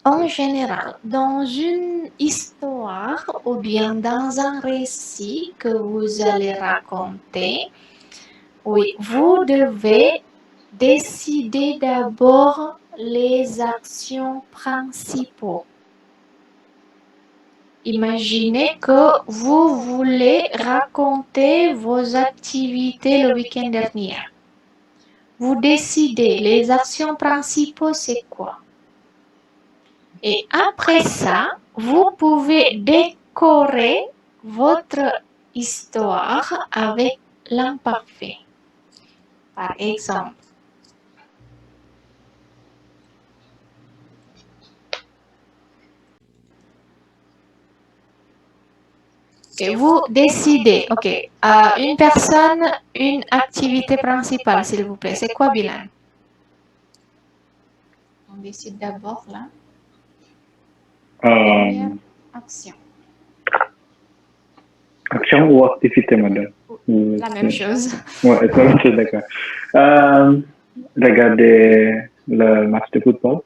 En général, dans une histoire ou bien dans un récit que vous allez raconter, oui, vous devez décider d'abord les actions principaux. Imaginez que vous voulez raconter vos activités le week-end dernier. Vous décidez les actions principaux, c'est quoi? Et après ça, vous pouvez décorer votre histoire avec l'imparfait. Par exemple, okay, vous décidez, ok, une personne, une activité principale, s'il vous plaît. C'est quoi, Bilan? On décide d'abord là. Première action. Action ou activité, madame? La même chose. Ouais, c'est la même chose, d'accord. Regarder le match de football.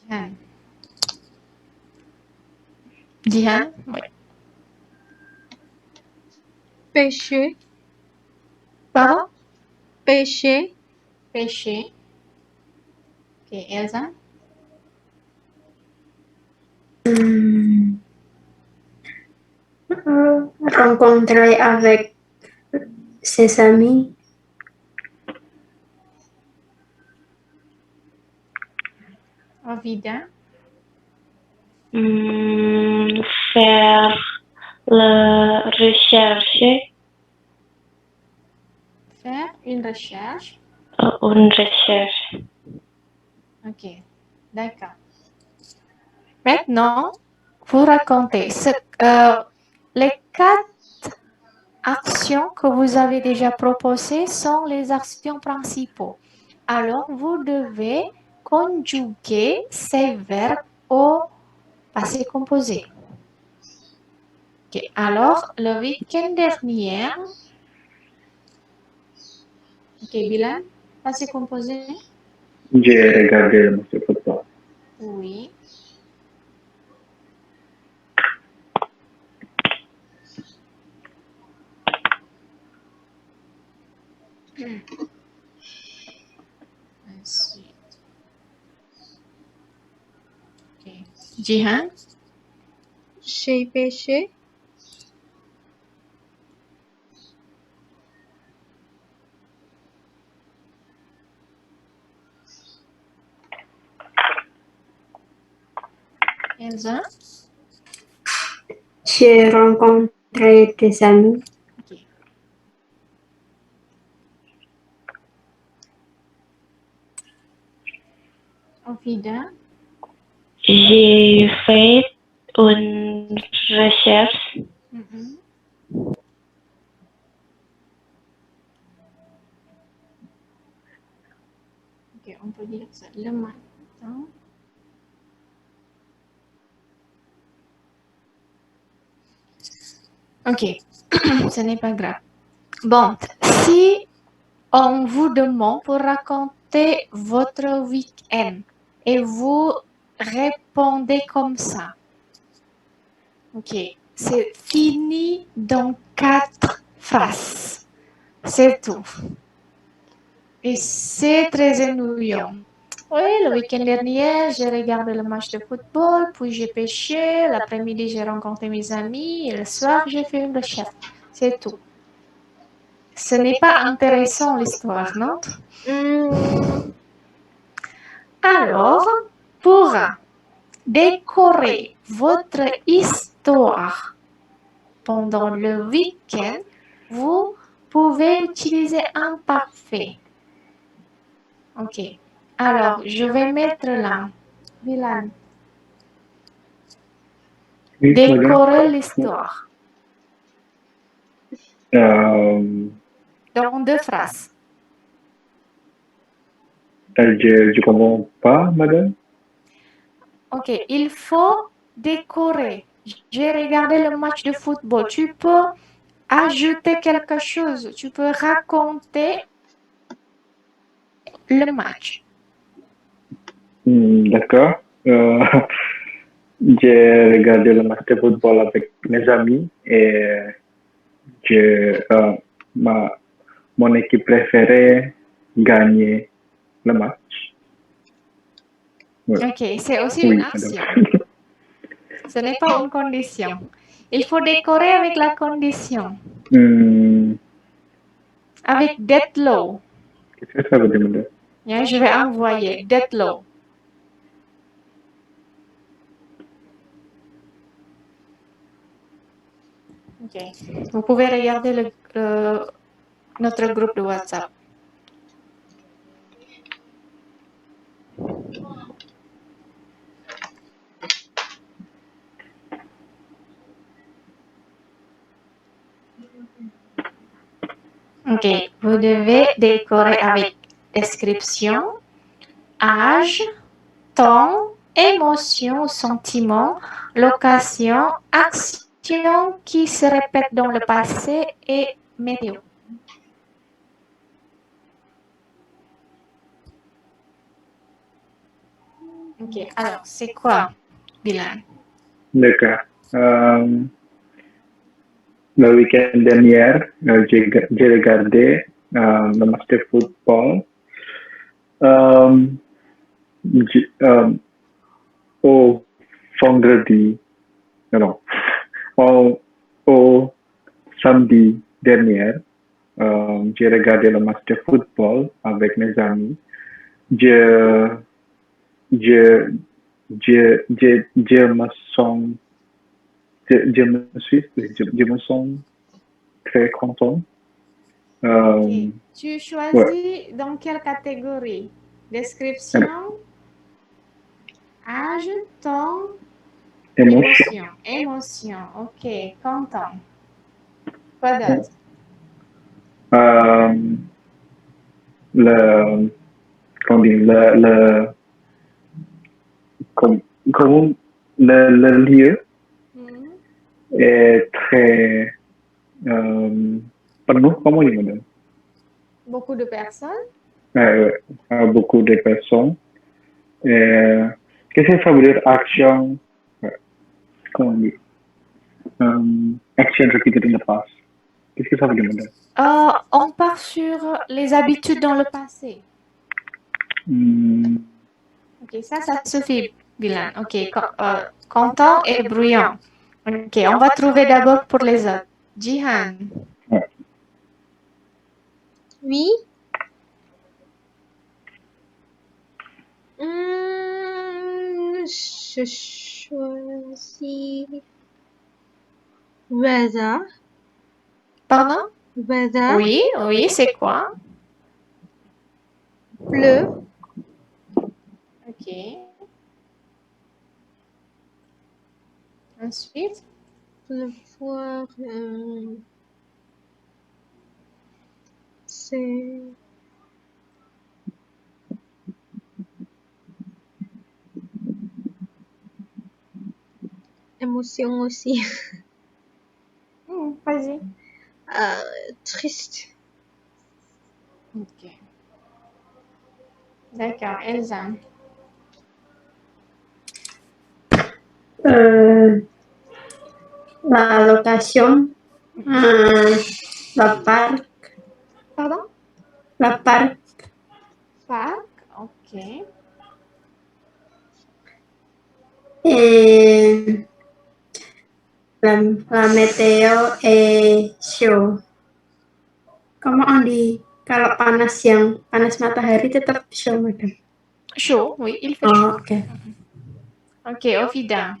Jihan. Jihan? Oui. Pêcher. Pardon? Pêcher. Pêcher. Ok, Elsa? Rencontrer avec ses amis. Ovida? Faire la recherche. Faire une recherche. Une recherche. Ok, d'accord. Maintenant, vous racontez les 4 actions que vous avez déjà proposées sont les actions principaux. Alors, vous devez conjuguer ces verbes au passé composé. Ok, alors, le week-end dernier, ok, Bilan, passé composé? J'ai regardé le match de football. Oui. Ensuite. Ok. Jihan? J'ai pêché. Elsa? J'ai rencontré des amis. Ok. Ovida? J'ai fait une recherche. Ok, on peut dire ça le matin. Ok, ce n'est pas grave. Bon, si on vous demande pour raconter votre week-end et vous répondez comme ça, ok, c'est fini dans 4 phrases. C'est tout. Et c'est très ennuyant. Oui, le week-end dernier, j'ai regardé le match de football, puis j'ai pêché, l'après-midi, j'ai rencontré mes amis, et le soir, j'ai fait une recherche. C'est tout. Ce n'est pas intéressant l'histoire, non? Alors, pour décorer votre histoire pendant le week-end, vous pouvez utiliser un parfait. Ok. Alors, je vais mettre là. Milan. Oui, Décorer l'histoire. Dans 2 phrases. Je comprends pas, madame. Ok, il faut décorer. J'ai regardé le match de football. Tu peux ajouter quelque chose. Tu peux raconter le match. D'accord. J'ai regardé le match de football avec mes amis et mon équipe préférée gagnait le match. Oui. Ok, c'est aussi Oui, une madame. action. Ce n'est pas une condition. Il faut décorer avec la condition. Avec Deathlow. Qu'est-ce que ça veut dire, madame? Bien, je vais envoyer Deathlow. Ok. Vous pouvez regarder notre groupe de WhatsApp. Ok, vous devez décorer avec description, âge, temps, émotion, sentiment, location, action qui se répète dans le passé et météo. Ok, alors c'est quoi, Dylan? D'accord. Le week-end dernier, j'ai regardé le match de football. Au vendredi, non, au samedi dernier, j'ai regardé le match de football avec mes amis. Je me sens, je me sens très content. Ok. Tu choisis dans quelle catégorie? Description, âge, temps, Émotion. émotion. Ok, content. Quoi d'autre? Le, comment dire, comme le lieu est très penuh, comment dire, madame? Beaucoup de personnes. Beaucoup de personnes. Qu'est-ce que ça veut dire action? Comment dire? Action repeated in the past. Qu'est-ce que ça veut dire, madame? On part sur les habitudes dans le passé. Ok, ça suffit, Dylan. Ok, content et bruyant. Ok, on va trouver d'abord pour les autres. Jihan. Oui. Je choisis weather. Pardon? Weather. Oui, c'est quoi? Bleu. Ok. Ensuite? Pleuvoir. C'est émotion aussi. Vas-y. Triste. Ok. D'accord, Elsa. La location, la parc, Pardon? la parc, Parc. Ok. et la météo est chaud. Comment on dit kalau panas yang panas matahari tetap chaud, madame? Chaud, oui, il fait Oh, chaud. ok. Ok, Ofida.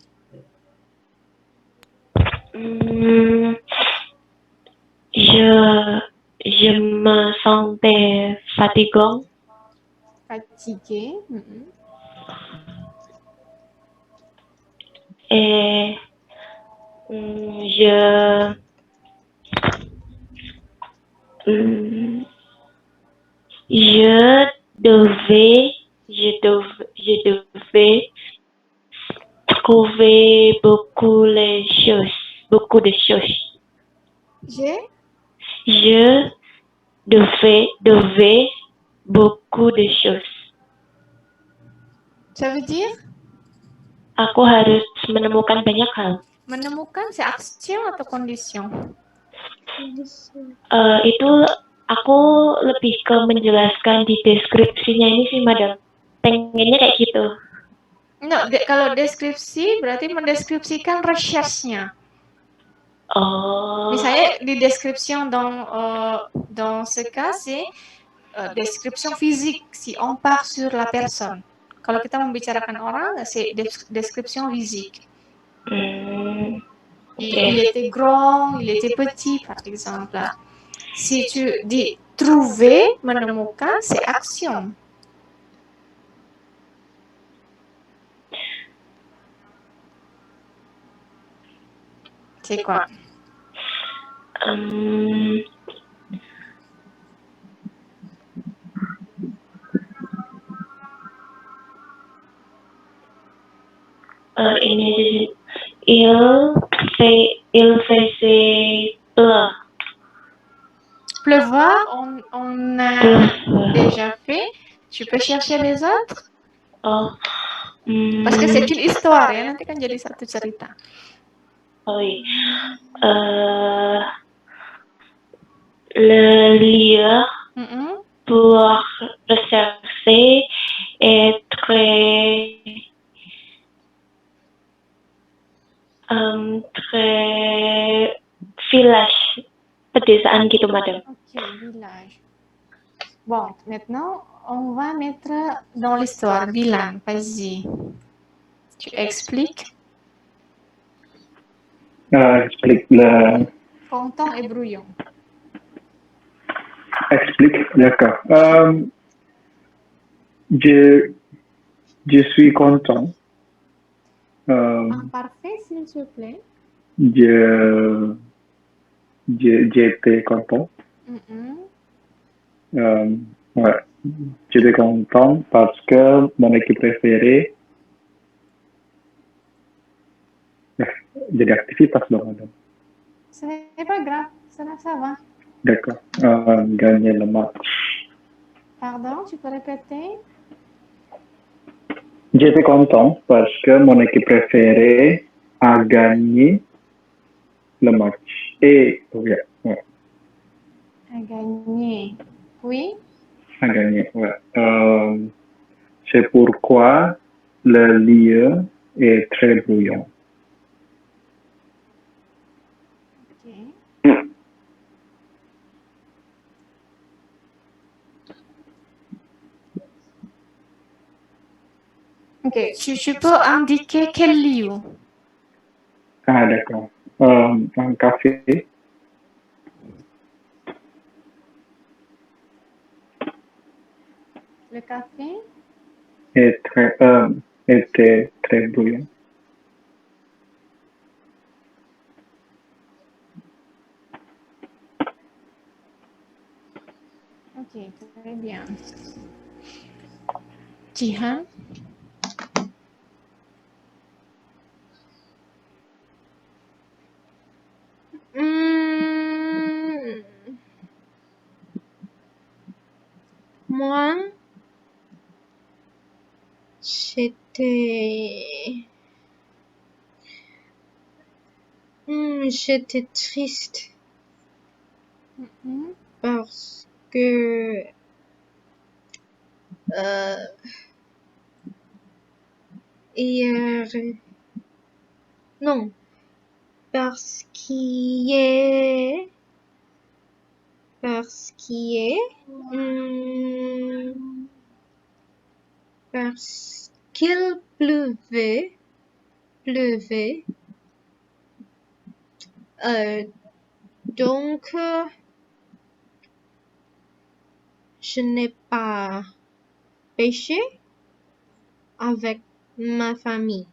Je me sentais fatigant Fatigué. et je devais trouver beaucoup de choses. J'ai? Je devais beaucoup de choses. Ça veut dire Aku harus menemukan banyak hal. menemukan c'est action atau condition? Itu aku lebih ke menjelaskan di deskripsinya ini sih, Madam. Pengennya kayak gitu. No, kalau deskripsi berarti mendeskripsikan recherche-nya. Oh. Misalnya di description dans ce cas c'est description physique si on part sur la personne. Kalau kita membicarakan orang c'est description physique. Il était grand, il était petit par exemple. Si tu dis trouver, menemukan c'est action. C'est quoi? Ini il faisait pleuvoir. Pleuvoir, on a déjà fait. Tu peux chercher les autres? Oh. Parce que c'est une histoire ya, nanti kan jadi satu cerita. Oh oui. Le lieu pour rechercher est très village, pedesaan gitu, Madame. Ok, village. Bon, maintenant, on va mettre dans l'histoire. Bilan, vas-y. Tu expliques? Explique le... Content et brouillon. Explique, d'accord. Je suis content. Parfait, s'il te plaît. J'étais content. Ouais. J'étais content parce que mon équipe préférée jadi aktivitas dong, Madam. Ce n'est pas grave, ça va. D'accord. Gagner le match. Pardon, tu peux répéter? J'étais content parce que mon équipe préférée a gagné le match. Et ouais. A gagné. Oui? A gagné, ouais. C'est pourquoi le lieu est très bruyant. Ok, tu peux indiquer quel lieu? Ah, d'accord. Un café. Le café? Était très bruyant. Ok, très bien. Jihan? Moi, j'étais triste parce que hier, non, parce qu'il pleuvait, donc je n'ai pas pêché avec ma famille.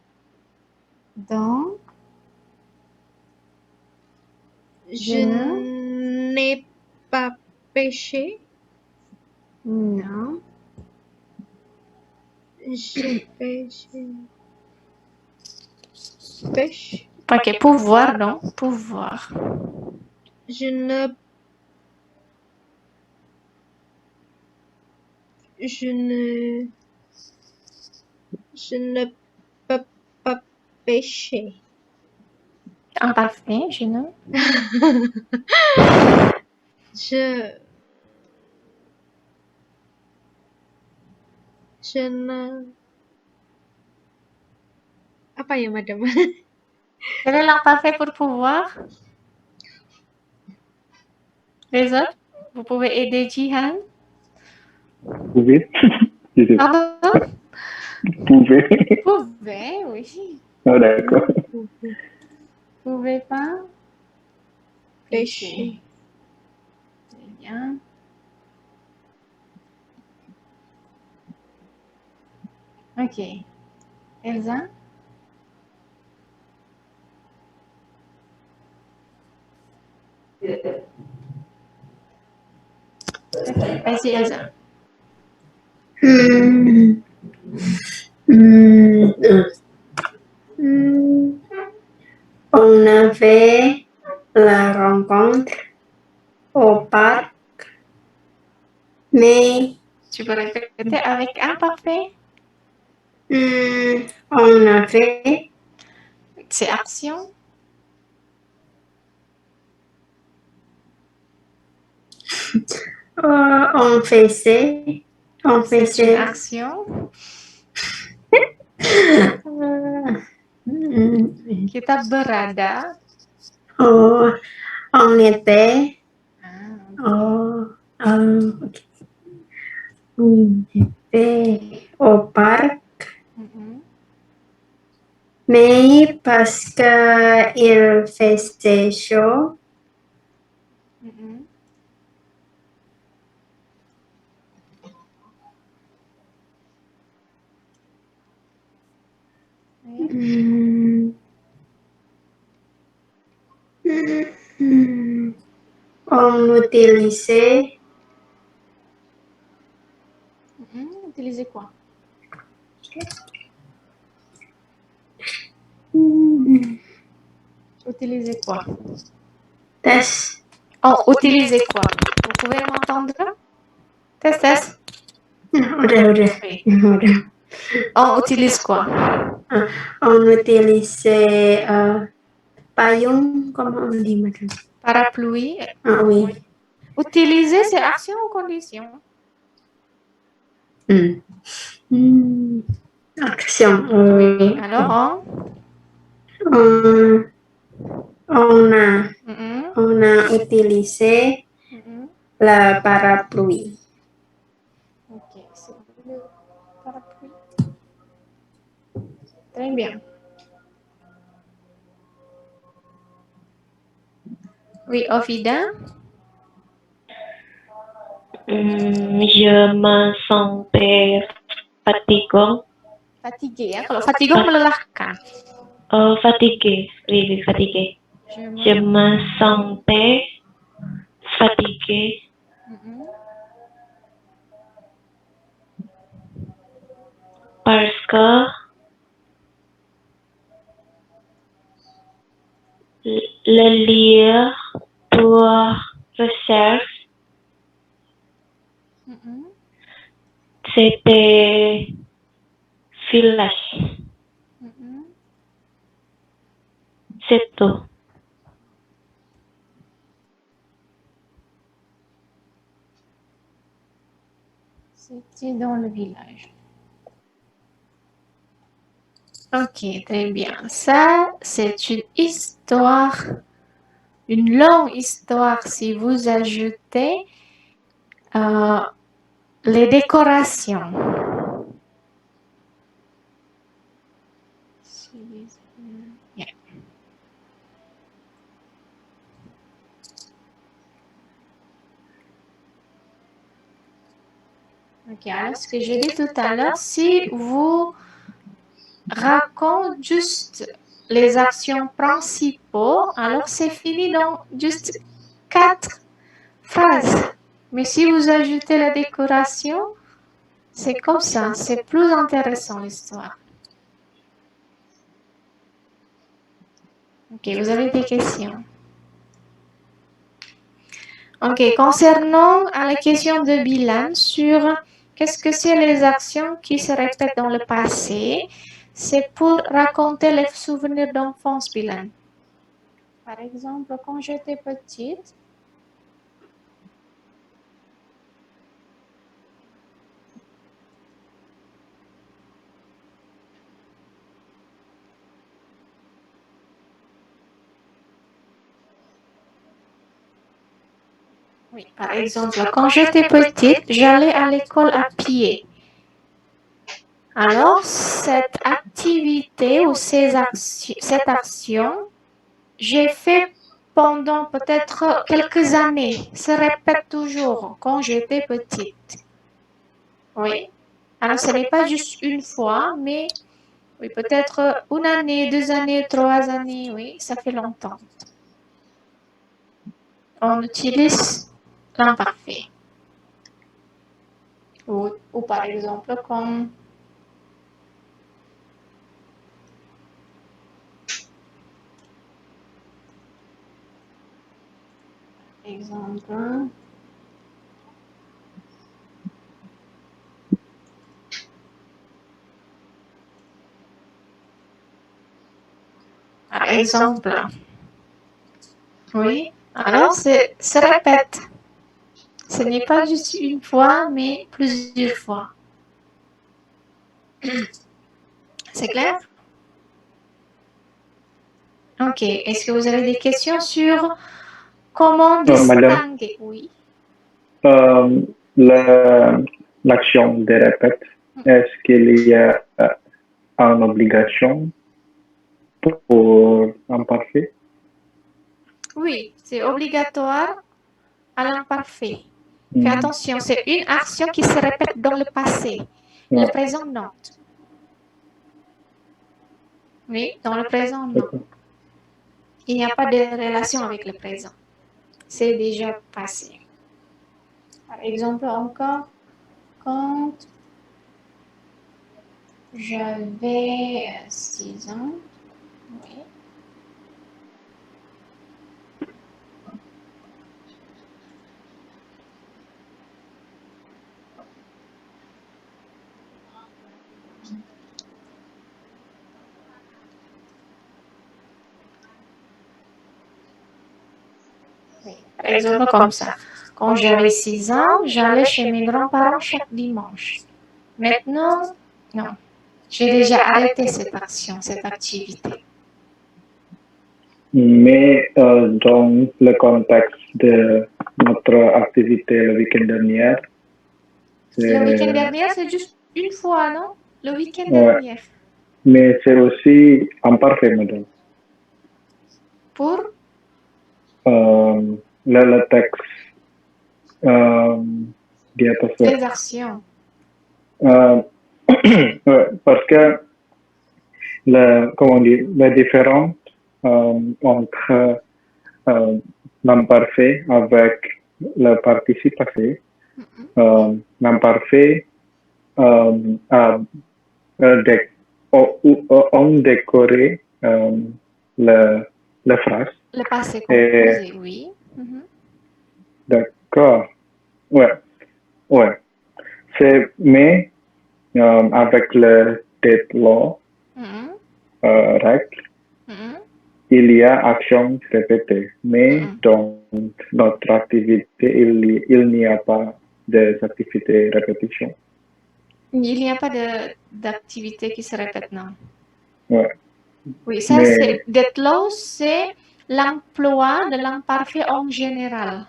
Donc, Je n'ai pas pêché. non. J'ai pêché. Pêche. Ok, pouvoir, donc, pouvoir. Je ne Je ne peux pas pêcher. Parfait, je ne. Je ne... Apa ya, madam? Quel est l'imparfait pour pouvoir? Les autres? Vous pouvez aider Jihan? Pouvez. Je sais pas. Pardon? Pouvez. Pouvez, oui. Oh, d'accord. Pouvez pas Pêcher. Très bien. Ok. Elsa? Ok, vas-y Elsa. Hmm. Hmm. Hmm. On avait la rencontre au parc, mais Tu peux répéter avec imparfait? on avait C'est action. on faisait C'est une action. Kita berada. On était Ah, ok. On était au parc, mhm. mais parce que il faisait chaud, Mhm. Oui. on utilisait Utilisez quoi? Utilisez quoi? test. Oh, utilisez quoi? Vous pouvez m'entendre? Test, test. Udah. Oui. Udah. On utilise quoi? On utilisait payung, comment on dit, madame? Parapluie. Ah oui. Utiliser, c'est action ou condition? Action. Oui. Alors, On, Mhm. on a utilisé Mhm. la parapluie. Ok, c'est le parapluie. Très bien. Oui, Ovida. Je me sentais fatigant. Fatigué ya. Kalau fatigant melelahkan. Fatigué. Oui, fatigué. Je me sentais fatigué Mhm. parce que le lieu pour recherche, Mhm. c'était village. Mhm. C'est tout. C'était dans le village. Ok, très bien. Ça, c'est une histoire, une longue histoire si vous ajoutez les décorations. Yeah. Ok, alors ce que j'ai dit tout à l'heure, si vous racontez juste les actions principaux, alors c'est fini dans juste 4 phrases. Mais si vous ajoutez la décoration, c'est comme ça, c'est plus intéressant l'histoire. Ok, vous avez des questions? Ok, concernant la question de Bilan sur Qu'est-ce que c'est les actions qui se répètent dans le passé? C'est pour raconter les souvenirs d'enfance, Bilan. Par exemple, quand j'étais petite, oui, par exemple, quand j'étais petite, j'allais à l'école à pied. Alors, cette activité ou cette action, j'ai fait pendant peut-être quelques années, se répète toujours quand j'étais petite. Oui. Alors, ce n'est pas juste une fois, mais oui, peut-être une année, 2 années, 3 années, oui, ça fait longtemps. On utilise l'imparfait. Ou par exemple, comme exemple, par exemple, oui, alors se répète. Ce n'est pas juste une fois, mais plusieurs fois. C'est clair? Ok. Est-ce que vous avez des questions sur comment Madame, distinguer? Oui. l'action de répète, est-ce qu'il y a une obligation pour imparfait? Oui, c'est obligatoire à l'imparfait. Fais attention, c'est une action qui se répète dans le passé. Le présent, non. Oui, dans le présent, non. Il n'y a pas de relation avec le présent. C'est déjà passé. Par exemple, encore, quand j'avais 6 ans, oui. Par exemple, comme ça. Quand j'avais 6 ans, j'allais chez mes grands-parents chaque dimanche. Maintenant, non. J'ai déjà arrêté cette action, cette activité. Mais dans le contexte de notre activité le week-end dernier, Le week-end dernier, c'est juste une fois, non? Le week-end ouais, dernier. mais c'est aussi imparfait, madame. Pour Le texte di atas les actions. parce que comment on dit, la différence entre l'imparfait avec le participe passé, l'imparfait a on décoré la phrase. Le passé composé, oui. D'accord. Ouais. Ouais. Mais avec le date law, règle, il y a action répétée. Mais dans notre activité, il n'y a pas d'activité répétition. Il n'y a pas d'activité qui se répète, non. Ouais. Oui, ça c'est date law, c'est l'emploi de l'imparfait en général.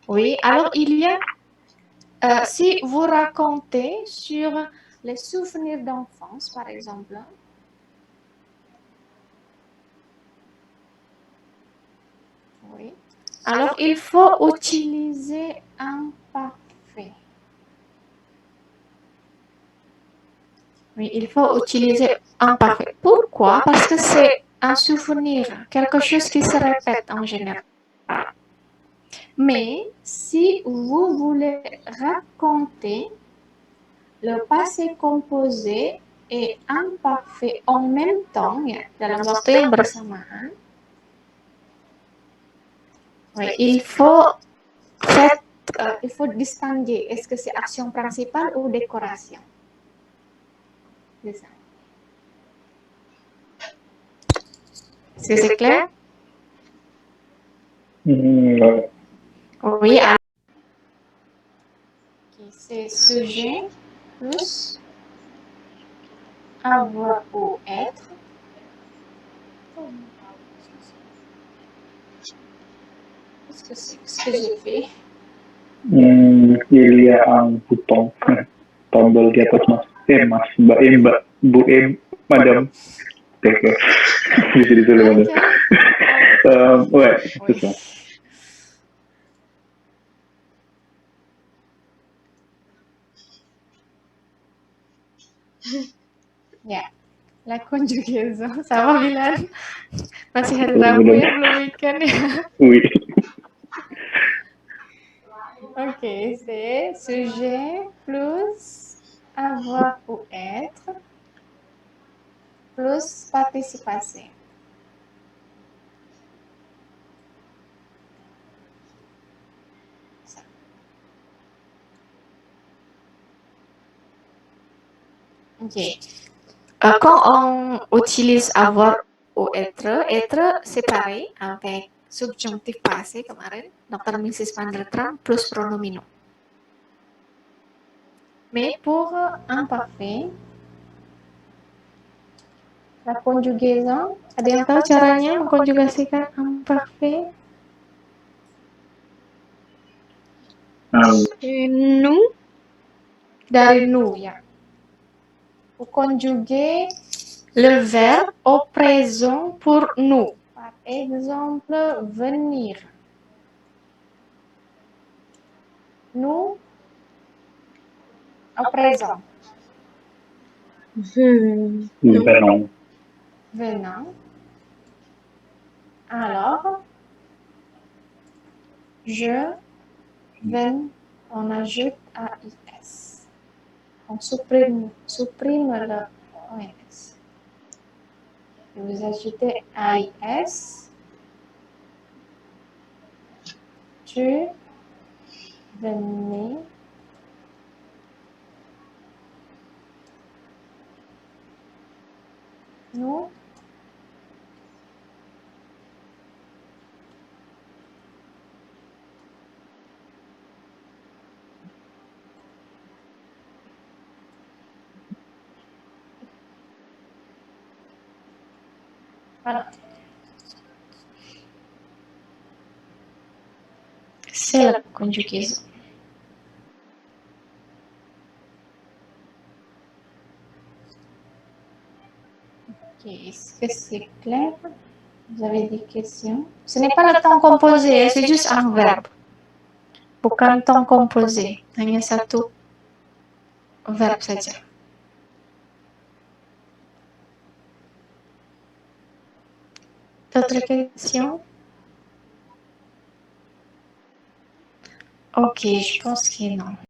Oui, alors il y a, si vous racontez sur les souvenirs d'enfance, par exemple, oui, alors il faut utiliser imparfait. Oui, il faut utiliser imparfait. Pourquoi? Parce que c'est un souvenir, quelque chose qui se répète en général. Mais si vous voulez raconter le passé composé et imparfait en même temps, ya, dalam waktu yang bersamaan, oui, il faut il faut distinguer. Est-ce que c'est action principale ou décoration? C'est ça. Est-ce que c'est clair? Ouais. Oui. Alors, c'est sujet plus avoir ou être. Qu'est-ce que c'est? Qu'est-ce que j'ai fait? Il y a un bouton tombol di atas mas. Mas, mbak, bu madame. D'accord. Je suis désolé, madame. Ouais, c'est ça. Ya, la conjugaison. Ça va, Milan? Masih hari Rabu ya, belum weekend ya. Oui. Ok, c'est sujet plus avoir ou être plus participation. Ça. Ok. Quand on utilise avoir ou être c'est pareil avec subjonctif passé kemarin, Dr. Mrs. Van der Tram plus pronomino. Mais pour imparfait, la conjugaison, ada yang tahu caranya mengkonjugasikan imparfait? Nous, Dari nous, ya. Vous conjuguez le verbe au présent pour nous. Par exemple, venir. Nous, au présent. Venons. Venant. Alors, je, ven, on ajoute AIS. On supprime le ONS. Et vous ajoutez AIS. Tu, venez. Nous, voilà. C'est la conjugaison. Ok, est-ce que c'est clair? Vous avez des questions? Ce n'est pas le temps composé, c'est juste un verbe. Bukan temps composé, hanya satu verbe saja. D'autres questions? Ok, je pense que non.